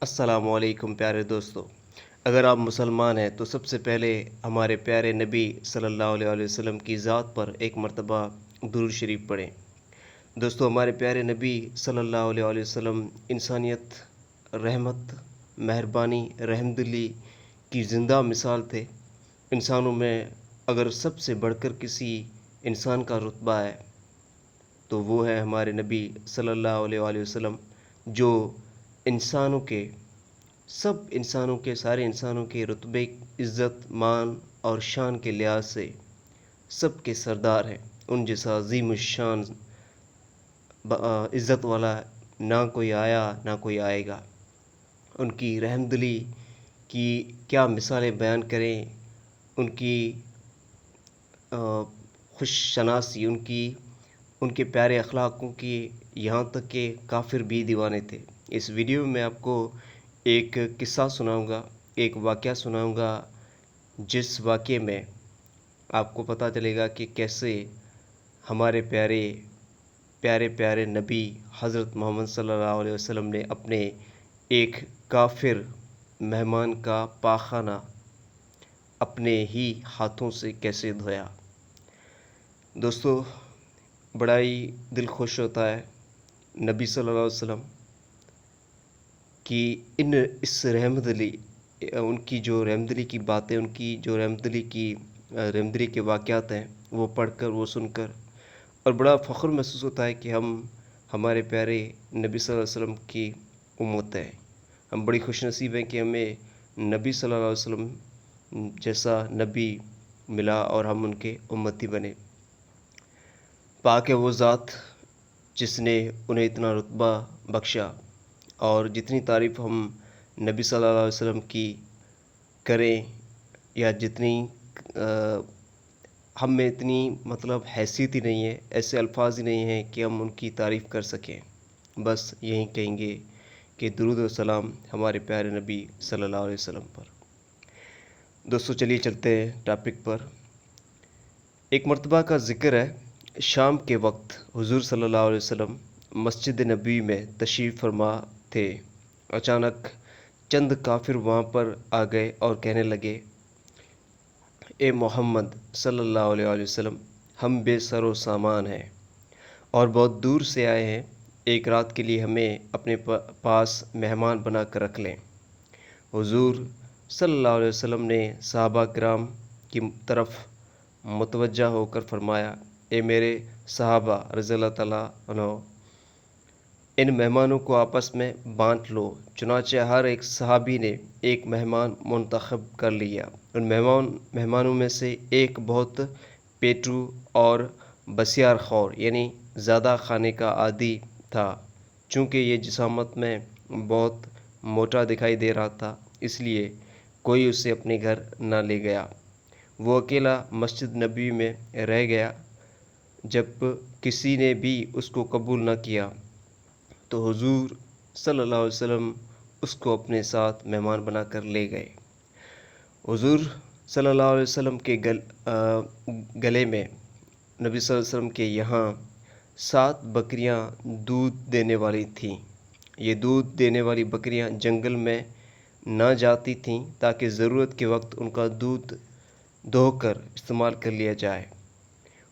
السلام علیکم پیارے دوستو، اگر آپ مسلمان ہیں تو سب سے پہلے ہمارے پیارے نبی صلی اللہ علیہ وآلہ وسلم کی ذات پر ایک مرتبہ درود شریف پڑھیں۔ دوستو، ہمارے پیارے نبی صلی اللہ علیہ وآلہ وسلم انسانیت، رحمت، مہربانی، رحم دلی کی زندہ مثال تھے۔ انسانوں میں اگر سب سے بڑھ کر کسی انسان کا رتبہ ہے تو وہ ہے ہمارے نبی صلی اللہ علیہ وآلہ وسلم، جو سارے انسانوں کے رتبے، عزت، مان اور شان کے لحاظ سے سب کے سردار ہیں۔ ان جیسا عظیم الشان عزت والا نہ کوئی آیا نہ کوئی آئے گا۔ ان کی رحم دلی کی کیا مثالیں بیان کریں، ان کی خوش شناسی، ان کے پیارے اخلاقوں کی، یہاں تک کہ کافر بھی دیوانے تھے۔ اس ویڈیو میں آپ کو ایک قصہ سناؤں گا، ایک واقعہ سناؤں گا، جس واقعے میں آپ کو پتہ چلے گا کہ کیسے ہمارے پیارے نبی حضرت محمد صلی اللہ علیہ وسلم نے اپنے ایک کافر مہمان کا پاخانہ اپنے ہی ہاتھوں سے کیسے دھویا۔ دوستو، بڑا ہی دل خوش ہوتا ہے نبی صلی اللہ علیہ وسلم کی اس ان کی جو رحم دلی کی باتیں، ان کی جو رحم دلی کے واقعات ہیں، وہ پڑھ کر، وہ سن کر، اور بڑا فخر محسوس ہوتا ہے کہ ہم ہمارے پیارے نبی صلی اللہ علیہ وسلم کی امت ہیں۔ ہم بڑی خوش نصیب ہیں کہ ہمیں نبی صلی اللہ علیہ وسلم جیسا نبی ملا اور ہم ان کے امتی بنے۔ پاک ہے وہ ذات جس نے انہیں اتنا رتبہ بخشا، اور جتنی تعریف ہم نبی صلی اللہ علیہ وسلم کی کریں، یا جتنی ہم میں اتنی حیثیت ہی نہیں ہے، ایسے الفاظ ہی نہیں ہیں کہ ہم ان کی تعریف کر سکیں۔ بس یہی کہیں گے کہ درود و سلام ہمارے پیارے نبی صلی اللہ علیہ وسلم پر۔ دوستو، چلیے چلتے ہیں ٹاپک پر۔ ایک مرتبہ کا ذکر ہے، شام کے وقت حضور صلی اللہ علیہ وسلم مسجد نبوی میں تشریف فرما تھے۔ اچانک چند کافر وہاں پر آ گئے اور کہنے لگے، اے محمد صلی اللہ علیہ وآلہ وسلم، ہم بے سر و سامان ہیں اور بہت دور سے آئے ہیں، ایک رات کے لیے ہمیں اپنے پاس مہمان بنا کر رکھ لیں۔ حضور صلی اللہ علیہ وسلم نے صحابہ کرام کی طرف متوجہ ہو کر فرمایا، اے میرے صحابہ رضی اللہ تعالیٰ عنہ، ان مہمانوں کو آپس میں بانٹ لو۔ چنانچہ ہر ایک صحابی نے ایک مہمان منتخب کر لیا۔ ان مہمانوں میں سے ایک بہت پیٹو اور بسیار خور، یعنی زیادہ کھانے کا عادی تھا۔ چونکہ یہ جسامت میں بہت موٹا دکھائی دے رہا تھا، اس لیے کوئی اسے اپنے گھر نہ لے گیا۔ وہ اکیلا مسجد نبوی میں رہ گیا۔ جب کسی نے بھی اس کو قبول نہ کیا تو حضور صلی اللہ علیہ وسلم اس کو اپنے ساتھ مہمان بنا کر لے گئے۔ حضور صلی اللہ علیہ وسلم کے گلے میں، نبی صلی اللہ علیہ وسلم کے یہاں 7 بکریاں دودھ دینے والی تھیں۔ یہ دودھ دینے والی بکریاں جنگل میں نہ جاتی تھیں تاکہ ضرورت کے وقت ان کا دودھ دہو کر استعمال کر لیا جائے۔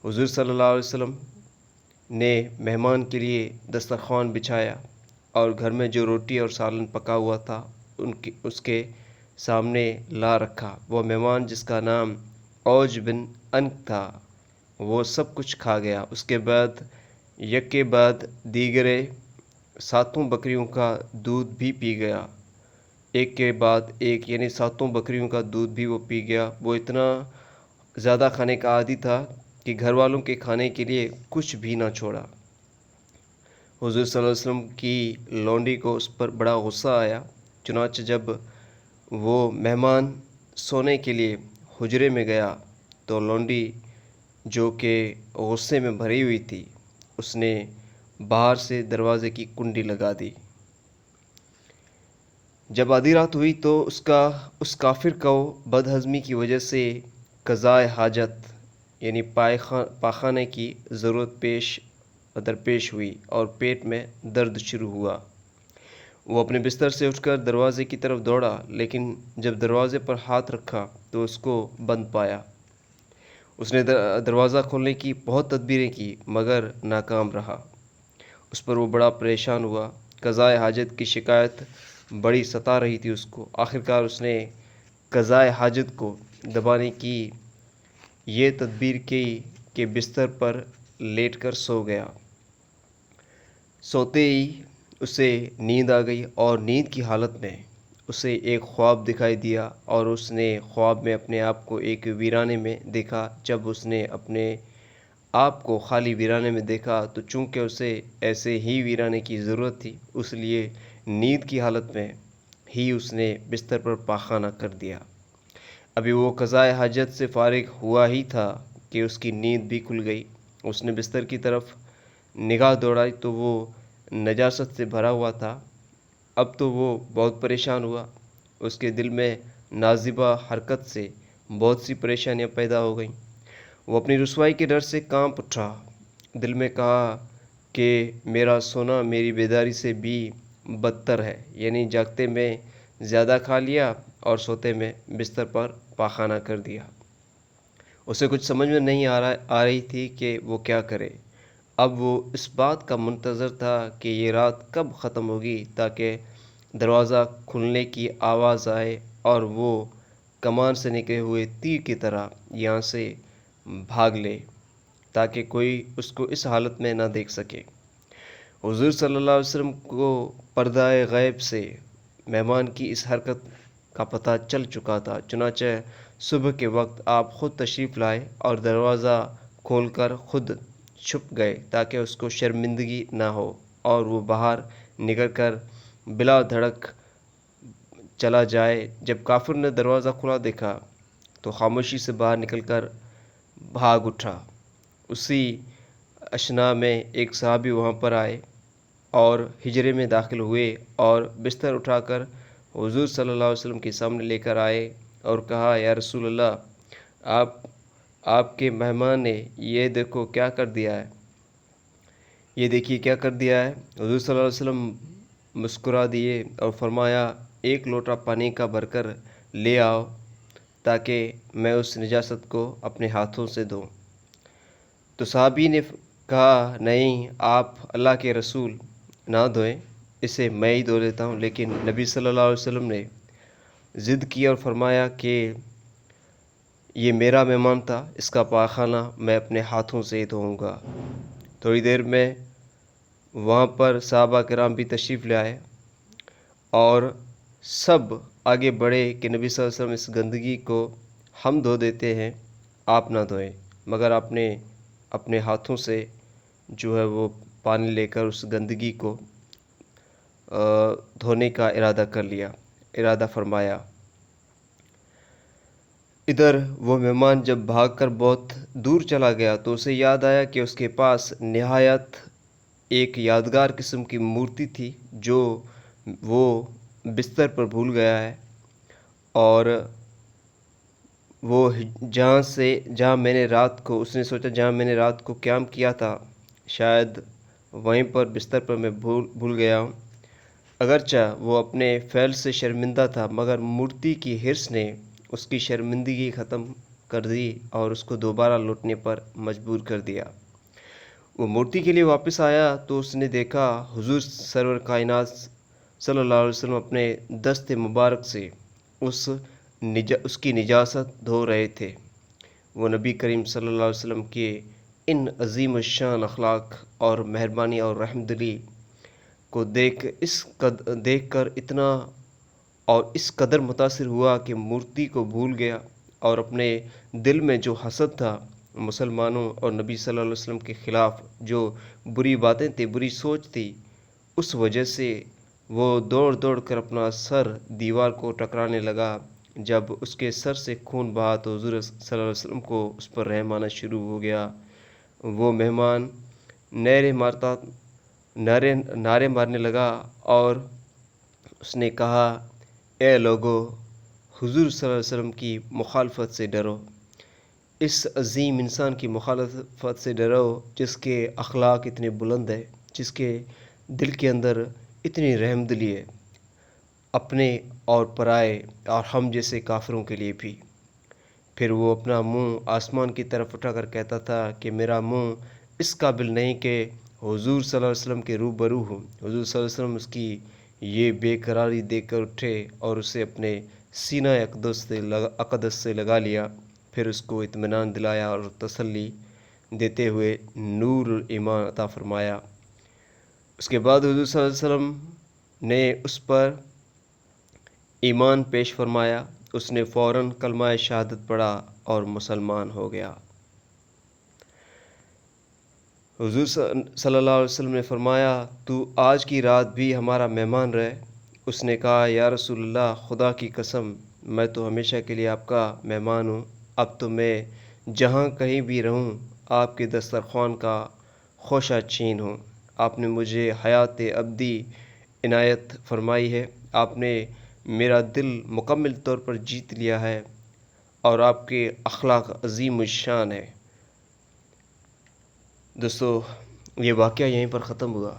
حضور صلی اللہ علیہ وسلم نے مہمان کے لیے دسترخوان بچھایا اور گھر میں جو روٹی اور سالن پکا ہوا تھا اس کے سامنے لا رکھا۔ وہ مہمان، جس کا نام اوج بن انک تھا، وہ سب کچھ کھا گیا۔ اس کے بعد یک کے بعد دیگرے 7 بکریوں کا دودھ بھی پی گیا۔ ایک کے بعد ایک، یعنی 7 بکریوں کا دودھ بھی وہ پی گیا۔ وہ اتنا زیادہ کھانے کا عادی تھا کہ گھر والوں کے کھانے کے لیے کچھ بھی نہ چھوڑا۔ حضور صلی اللہ علیہ وسلم کی لونڈی کو اس پر بڑا غصہ آیا۔ چنانچہ جب وہ مہمان سونے کے لیے حجرے میں گیا تو لونڈی، جو کہ غصے میں بھری ہوئی تھی، اس نے باہر سے دروازے کی کنڈی لگا دی۔ جب آدھی رات ہوئی تو اس کافر کو بد ہضمی کی وجہ سے قضائے حاجت، یعنی پاخانے کی ضرورت درپیش ہوئی اور پیٹ میں درد شروع ہوا۔ وہ اپنے بستر سے اٹھ کر دروازے کی طرف دوڑا، لیکن جب دروازے پر ہاتھ رکھا تو اس کو بند پایا۔ اس نے دروازہ کھولنے کی بہت تدبیریں کی مگر ناکام رہا۔ اس پر وہ بڑا پریشان ہوا۔ قضائے حاجت کی شکایت بڑی ستا رہی تھی اس کو۔ آخرکار اس نے قضائے حاجت کو دبانے کی یہ تدبیر کی کہ بستر پر لیٹ کر سو گیا۔ سوتے ہی اسے نیند آ گئی اور نیند کی حالت میں اسے ایک خواب دکھائی دیا، اور اس نے خواب میں اپنے آپ کو ایک ویرانے میں دیکھا۔ جب اس نے اپنے آپ کو خالی ویرانے میں دیکھا تو چونکہ اسے ایسے ہی ویرانے کی ضرورت تھی، اس لیے نیند کی حالت میں ہی اس نے بستر پر پاخانہ کر دیا۔ ابھی وہ قضائے حاجت سے فارغ ہوا ہی تھا کہ اس کی نیند بھی کھل گئی۔ اس نے بستر کی طرف نگاہ دوڑائی تو وہ نجاست سے بھرا ہوا تھا۔ اب تو وہ بہت پریشان ہوا۔ اس کے دل میں نازیبہ حرکت سے بہت سی پریشانیاں پیدا ہو گئیں۔ وہ اپنی رسوائی کے ڈر سے کانپ اٹھا۔ دل میں کہا کہ میرا سونا میری بیداری سے بھی بدتر ہے، یعنی جاگتے میں زیادہ کھا لیا اور سوتے میں بستر پر پاخانہ کر دیا۔ اسے کچھ سمجھ میں نہیں آ رہی تھی کہ وہ کیا کرے۔ اب وہ اس بات کا منتظر تھا کہ یہ رات کب ختم ہوگی تاکہ دروازہ کھلنے کی آواز آئے اور وہ کمان سے نکلے ہوئے تیر کی طرح یہاں سے بھاگ لے، تاکہ کوئی اس کو اس حالت میں نہ دیکھ سکے۔ حضور صلی اللہ علیہ وسلم کو پردہ غیب سے مہمان کی اس حرکت کا پتہ چل چکا تھا، چنانچہ صبح کے وقت آپ خود تشریف لائے اور دروازہ کھول کر خود چھپ گئے تاکہ اس کو شرمندگی نہ ہو، اور وہ باہر نکل کر بلا دھڑک چلا جائے۔ جب کافر نے دروازہ کھلا دیکھا تو خاموشی سے باہر نکل کر بھاگ اٹھا۔ اسی اشنا میں ایک صحابی وہاں پر آئے اور حجرے میں داخل ہوئے اور بستر اٹھا کر حضور صلی اللہ علیہ وسلم کے سامنے لے کر آئے اور کہا، یا رسول اللہ، آپ کے مہمان نے یہ دیکھو کیا کر دیا ہے، یہ دیکھیے کیا کر دیا ہے۔ حضور صلی اللہ علیہ وسلم مسکرا دیے اور فرمایا، ایک لوٹا پانی کا بھر کر لے آؤ تاکہ میں اس نجاست کو اپنے ہاتھوں سے دھوں۔ تو صحابی نے کہا، نہیں، آپ اللہ کے رسول نہ دھوئیں، اسے میں ہی دھو لیتا ہوں۔ لیکن نبی صلی اللہ علیہ وسلم نے ضد کی اور فرمایا کہ یہ میرا مہمان تھا، اس کا پاخانہ میں اپنے ہاتھوں سے ہی دھوؤں گا۔ تھوڑی دیر میں وہاں پر صحابہ کرام بھی تشریف لے آئے اور سب آگے بڑھے کہ نبی صلی اللہ علیہ وسلم اس گندگی کو ہم دھو دیتے ہیں، آپ نہ دھوئیں، مگر آپ نے اپنے ہاتھوں سے جو ہے وہ پانی لے کر اس گندگی کو دھونے کا ارادہ فرمایا۔ ادھر وہ مہمان جب بھاگ کر بہت دور چلا گیا تو اسے یاد آیا کہ اس کے پاس نہایت ایک یادگار قسم کی مورتی تھی جو وہ بستر پر بھول گیا ہے، اور وہ جہاں میں نے رات کو، اس نے سوچا جہاں میں نے رات کو قیام کیا تھا شاید وہیں پر بستر پر میں بھول گیا ہوں۔ اگرچہ وہ اپنے فعل سے شرمندہ تھا مگر مورتی کی حرص نے اس کی شرمندگی ختم کر دی اور اس کو دوبارہ لوٹنے پر مجبور کر دیا۔ وہ مورتی کے لیے واپس آیا تو اس نے دیکھا حضور سرور کائنات صلی اللہ علیہ وسلم اپنے دست مبارک سے اس کی نجاست دھو رہے تھے۔ وہ نبی کریم صلی اللہ علیہ وسلم کے ان عظیم الشان اخلاق اور مہربانی اور رحم دلی کو دیکھ کر اتنا اور اس قدر متاثر ہوا کہ مورتی کو بھول گیا، اور اپنے دل میں جو حسد تھا مسلمانوں اور نبی صلی اللہ علیہ وسلم کے خلاف، جو بری باتیں تھیں، بری سوچ تھی، اس وجہ سے وہ دوڑ کر اپنا سر دیوار کو ٹکرانے لگا۔ جب اس کے سر سے خون بہا تو حضور صلی اللہ علیہ وسلم کو اس پر رحم آنا شروع ہو گیا۔ وہ مہمان نعرے مارنے لگا اور اس نے کہا، اے لوگو، حضور صلی اللہ علیہ وسلم کی مخالفت سے ڈرو، اس عظیم انسان کی مخالفت سے ڈرو جس کے اخلاق اتنے بلند ہیں، جس کے دل کے اندر اتنی رحم دلی ہے، اپنے اور پرائے اور ہم جیسے کافروں کے لیے بھی۔ پھر وہ اپنا منہ آسمان کی طرف اٹھا کر کہتا تھا کہ میرا منہ اس قابل نہیں کہ حضور صلی اللہ علیہ وسلم کے روبرو ہوں۔ حضور صلی اللہ علیہ وسلم اس کی یہ بے قراری دیکھ کر اٹھے اور اسے اپنے سینہ اقدس سے لگا لیا، پھر اس کو اطمینان دلایا اور تسلی دیتے ہوئے نور ایمان عطا فرمایا۔ اس کے بعد حضور صلی اللہ علیہ وسلم نے اس پر ایمان پیش فرمایا، اس نے فوراً کلمہ شہادت پڑھا اور مسلمان ہو گیا۔ حضور صلی اللہ علیہ وسلم نے فرمایا تو آج کی رات بھی ہمارا مہمان رہے۔ اس نے کہا یا رسول اللہ، خدا کی قسم میں تو ہمیشہ کے لیے آپ کا مہمان ہوں، اب تو میں جہاں کہیں بھی رہوں آپ کے دسترخوان کا خوشہ چین ہوں۔ آپ نے مجھے حیات ابدی عنایت فرمائی ہے، آپ نے میرا دل مکمل طور پر جیت لیا ہے اور آپ کے اخلاق عظیم الشان ہے۔ دوستو، یہ واقعہ یہیں پر ختم ہوا،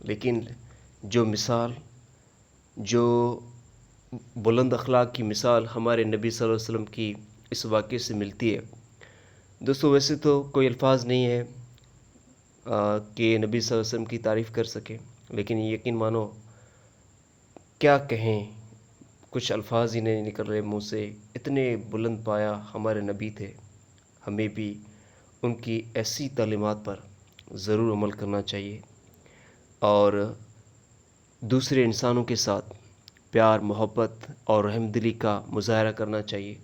لیکن جو مثال، جو بلند اخلاق کی مثال ہمارے نبی صلی اللہ علیہ وسلم کی اس واقعے سے ملتی ہے۔ دوستو، ویسے تو کوئی الفاظ نہیں ہے کہ نبی صلی اللہ علیہ وسلم کی تعریف کر سکیں، لیکن یقین مانو کیا کہیں، کچھ الفاظ ہی نہیں نکل رہے منہ سے، اتنے بلند پایا ہمارے نبی تھے۔ ہمیں بھی ان کی ایسی تعلیمات پر ضرور عمل کرنا چاہیے اور دوسرے انسانوں کے ساتھ پیار، محبت اور رحم دلی کا مظاہرہ کرنا چاہیے۔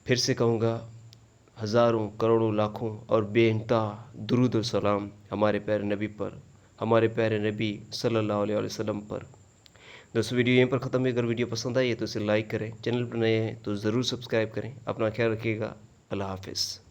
پھر سے کہوں گا، ہزاروں، کروڑوں، لاکھوں اور بے انتہا درود و سلام ہمارے پیارے نبی پر، ہمارے پیارے نبی صلی اللہ علیہ وسلم پر۔ دوستو، ویڈیو یہیں پر ختم ہے۔ اگر ویڈیو پسند آئی ہے تو اسے لائک کریں، چینل پر نئے ہیں تو ضرور سبسکرائب کریں۔ اپنا خیال رکھیے گا۔ اللہ حافظ۔